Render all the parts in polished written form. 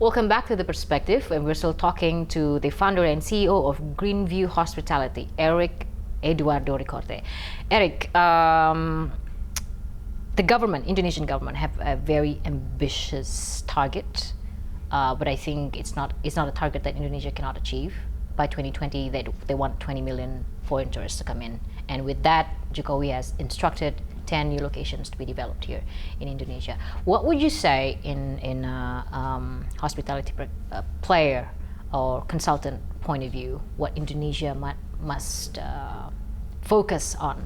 Welcome back to The Perspective, and we're still talking to the founder and CEO of Greenview Hospitality, Eduardo Ricaurte. Eric, the government, Indonesian government, have a very ambitious target, but I think it's not a target that Indonesia cannot achieve. By 2020, they want 20 million foreign tourists to come in, and with that, Jokowi has instructed 10 new locations to be developed here in Indonesia. What would you say in hospitality player or consultant point of view, what Indonesia must focus on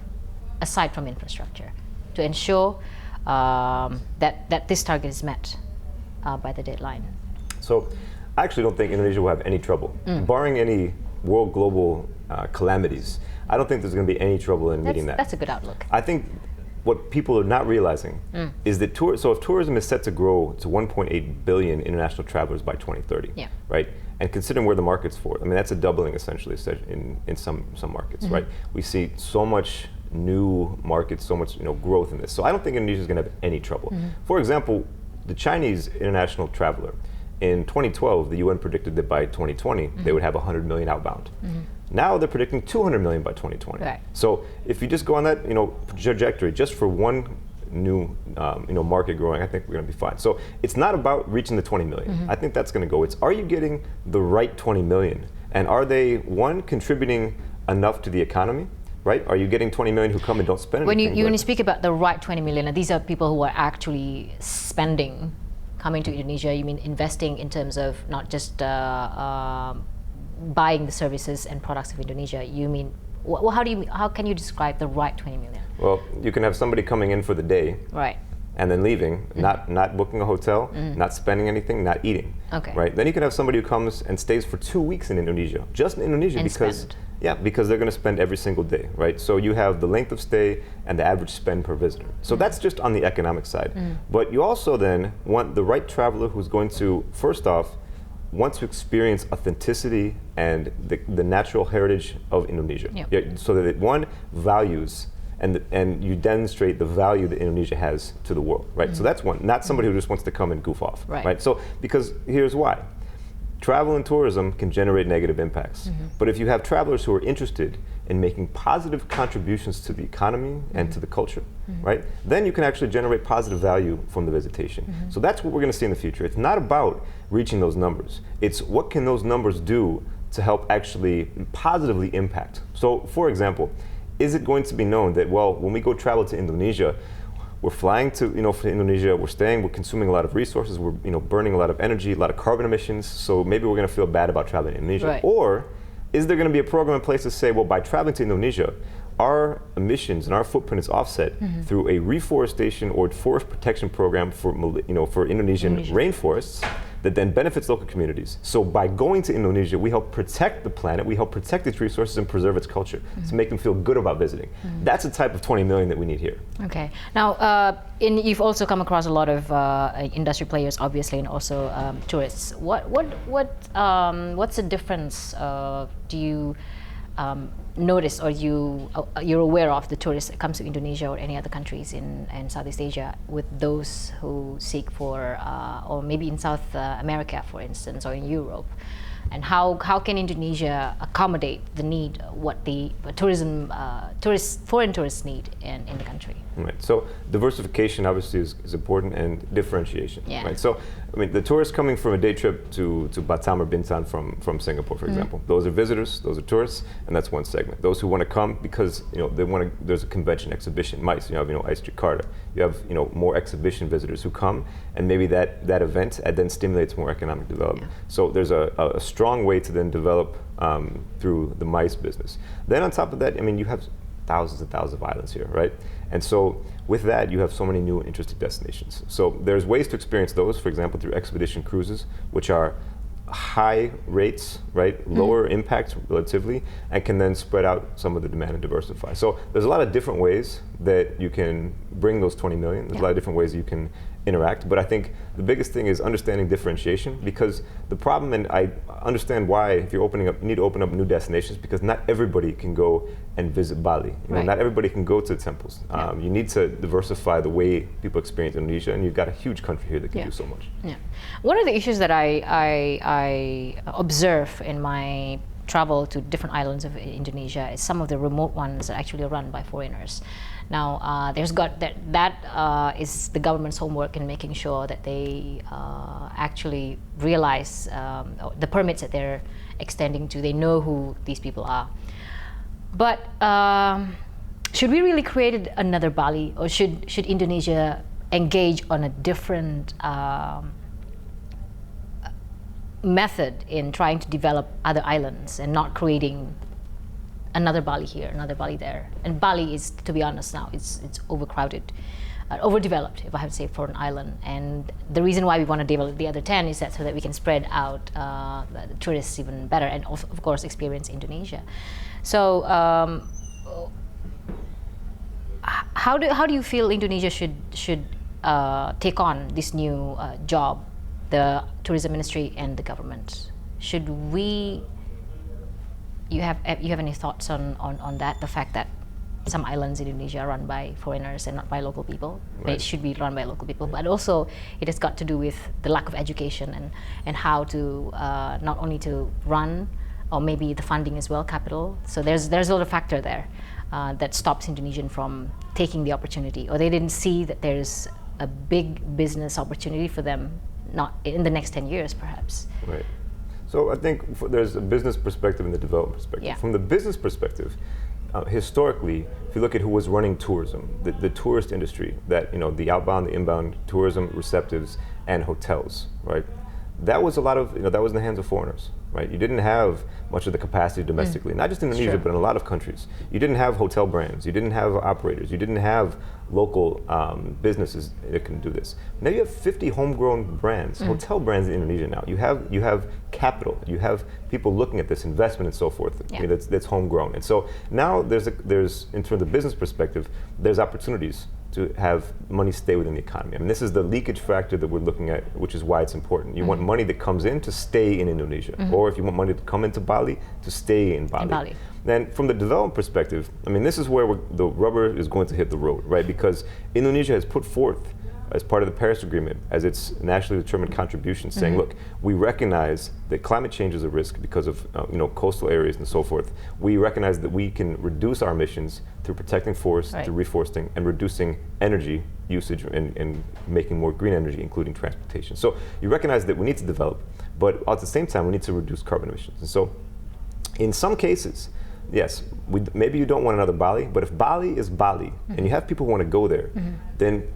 aside from infrastructure to ensure that this target is met by the deadline? So I actually don't think Indonesia will have any trouble. Barring any world global calamities, I don't think there's going to be any trouble in meeting that. That's a good outlook. I think what people are not realizing is that so if tourism is set to grow to 1.8 billion international travelers by 2030, right? And considering where the market's for, I mean, that's a doubling essentially in some markets, right? We see so much new markets, so much growth in this. So I don't think Indonesia is going to have any trouble. For example, the Chinese international traveler, in 2012, the UN predicted that by 2020, they would have 100 million outbound. Now they're predicting 200 million by 2020. Right. So if you just go on that trajectory, just for one new market growing, I think we're going to be fine. So it's not about reaching the 20 million. I think that's going to go. It's, are you getting the right 20 million? And are they, one, contributing enough to the economy? Right? Are you getting 20 million who come and don't spend anything? When you speak about the right 20 million, these are people who are actually spending, coming to Indonesia. You mean investing in terms of not just buying the services and products of Indonesia? You mean, how can you describe the right 20 million? Well, you can have somebody coming in for the day, right, and then leaving, not booking a hotel, not spending anything, not eating. Okay. Right. Then you can have somebody who comes and stays for 2 weeks in Indonesia, just in Indonesia, and because spend. because they're going to spend every single day, right? So you have the length of stay and the average spend per visitor. So that's just on the economic side. But you also then want the right traveler who's going to, first off, want to experience authenticity and the natural heritage of Indonesia. So that it, one, values and you demonstrate the value that Indonesia has to the world, right? So that's one, not somebody who just wants to come and goof off, right? So, because here's why. Travel and tourism can generate negative impacts. But if you have travelers who are interested in making positive contributions to the economy and to the culture, right, then you can actually generate positive value from the visitation. So that's what we're going to see in the future. It's not about reaching those numbers. It's what can those numbers do to help actually positively impact. So, for example, is it going to be known that, well, when we go travel to Indonesia, we're flying to, for Indonesia, we're staying, we're consuming a lot of resources, we're, burning a lot of energy, a lot of carbon emissions, so maybe we're going to feel bad about traveling to Indonesia. Right. Or is there going to be a program in place to say, well, by traveling to Indonesia, our emissions and our footprint is offset through a reforestation or forest protection program for, for Indonesian rainforests that then benefits local communities. So by going to Indonesia, we help protect the planet, we help protect its resources and preserve its culture to make them feel good about visiting. That's the type of 20 million that we need here. Okay. Now, you've also come across a lot of industry players, obviously, and also tourists. What's the difference do you notice, or you're aware of, the tourists that comes to Indonesia or any other countries in Southeast Asia with those who seek for, or maybe in South America, for instance, or in Europe? And how can Indonesia accommodate the need, what the foreign tourists need in the country? Right. So diversification obviously is important, and differentiation. Right. So I mean, the tourists coming from a day trip to Batam or Bintan from Singapore, for example, those are visitors, those are tourists, and that's one segment. Those who want to come because they want to. There's a convention, exhibition, MICE. You have ICE Jakarta. You have more exhibition visitors who come, and maybe that event then stimulates more economic development. So there's a strong way to then develop through the MICE business. Then on top of that, I mean, you have thousands and thousands of islands here, right? And so with that, you have so many new and interesting destinations. So there's ways to experience those, for example, through expedition cruises, which are high rates, right? Lower impact relatively, and can then spread out some of the demand and diversify. So there's a lot of different ways that you can bring those 20 million. There's a lot of different ways you can interact, but I think the biggest thing is understanding differentiation, because the problem, and I understand why, if you're opening up, you need to open up new destinations, because not everybody can go and visit Bali. You know, not everybody can go to the temples. You need to diversify the way people experience Indonesia, and you've got a huge country here that can do so much. Yeah. One of the issues that I observe in my travel to different islands of Indonesia is some of the remote ones are actually run by foreigners. Now, there's got that is the government's homework in making sure that they actually realize the permits that they're extending to. They know who these people are. But should we really create another Bali, or should Indonesia engage on a different method in trying to develop other islands and not creating another Bali here, another Bali there? And Bali is, to be honest now, it's overcrowded, overdeveloped, if I have to say, for an island. And the reason why we want to develop the other 10 is that so that we can spread out the tourists even better, and of course experience Indonesia. So how do you feel Indonesia should take on this new job, the tourism ministry and the government? Should we? You have any thoughts on that? The fact that some islands in Indonesia are run by foreigners and not by local people. Right. It should be run by local people, but also it has got to do with the lack of education and how to not only to run, or maybe the funding as well, capital. So there's a lot of factor there that stops Indonesian from taking the opportunity, or they didn't see that there's a big business opportunity for them, not in the next 10 years perhaps. Right. So I think there's a business perspective and the development perspective. Yeah. From the business perspective, historically, if you look at who was running tourism, the tourist industry, that, you know, the outbound, the inbound tourism receptives and hotels, right? That was a lot of, that was in the hands of foreigners, right? You didn't have much of the capacity domestically, not just in Indonesia, but in a lot of countries. You didn't have hotel brands, you didn't have operators, you didn't have local businesses that can do this. Now you have 50 homegrown brands, hotel brands in Indonesia now. You have capital, you have people looking at this investment and so forth, that's homegrown. And so now there's in terms of the business perspective, there's opportunities to have money stay within the economy. I mean, this is the leakage factor that we're looking at, which is why it's important. You want money that comes in to stay in Indonesia, or if you want money to come into Bali, to stay in Bali. Then from the development perspective, I mean, this is where the rubber is going to hit the road, right? Because Indonesia has put forth, as part of the Paris Agreement, as its nationally determined contribution, saying, look, we recognize that climate change is a risk because of coastal areas and so forth. We recognize that we can reduce our emissions through protecting forests, through reforesting, and reducing energy usage and making more green energy, including transportation. So you recognize that we need to develop, but at the same time, we need to reduce carbon emissions. And so in some cases, yes, maybe you don't want another Bali, but if Bali is Bali, and you have people who want to go there, then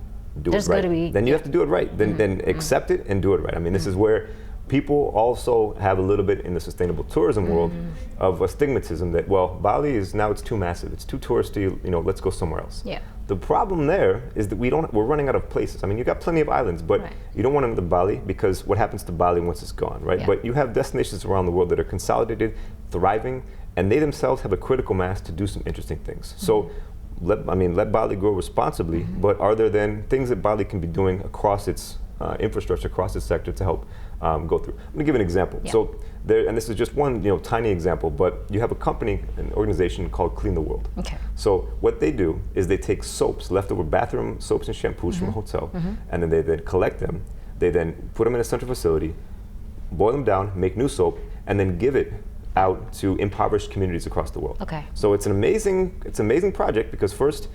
do it right. Then you have to do it right. Then accept it and do it right. I mean, this is where people also have a little bit in the sustainable tourism world of a stigmatism that, well, Bali is now, it's too massive, it's too touristy, let's go somewhere else. Yeah. The problem there is that we're running out of places. I mean, you got plenty of islands, but you don't want another Bali, because what happens to Bali once it's gone, right? Yeah. But you have destinations around the world that are consolidated, thriving, and they themselves have a critical mass to do some interesting things. So let Bali grow responsibly, but are there then things that Bali can be doing across its infrastructure, across its sector to help go through? I'm going to give an example. Yeah. So there, and this is just one tiny example, but you have a company, an organization called Clean the World. Okay. So what they do is they take soaps, leftover bathroom soaps and shampoos from a hotel, and then they then collect them. They then put them in a central facility, boil them down, make new soap, and then give it out to impoverished communities across the world. Okay. So it's an amazing project, because first,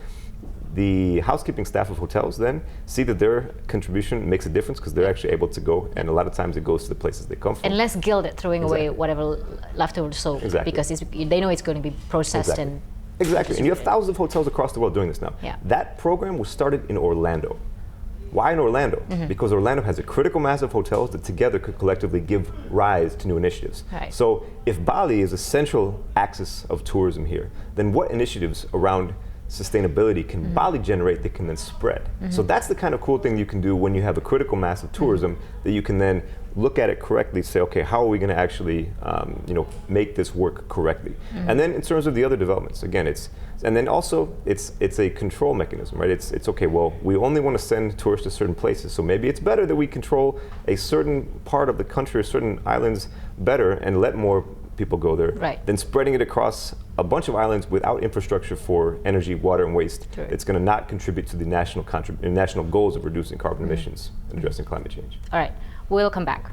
the housekeeping staff of hotels then see that their contribution makes a difference, because they're actually able to go, and a lot of times it goes to the places they come from. And less guilt at throwing away whatever leftover soap, because they know it's going to be processed and Exactly, and you have thousands of hotels across the world doing this now. Yeah. That program was started in Orlando. Why in Orlando? Because Orlando has a critical mass of hotels that together could collectively give rise to new initiatives. Right. So if Bali is a central axis of tourism here, then what initiatives around sustainability can Bali generate that can then spread? So that's the kind of cool thing you can do when you have a critical mass of tourism that you can then look at it correctly, say, okay, how are we going to actually, make this work correctly? And then in terms of the other developments, again, and then also it's a control mechanism, right? It's okay, well, we only want to send tourists to certain places, so maybe it's better that we control a certain part of the country or certain islands better and let more people go there than spreading it across a bunch of islands without infrastructure for energy, water, and waste. It's going to not contribute to the national goals of reducing carbon emissions and addressing climate change. All right, we'll come back.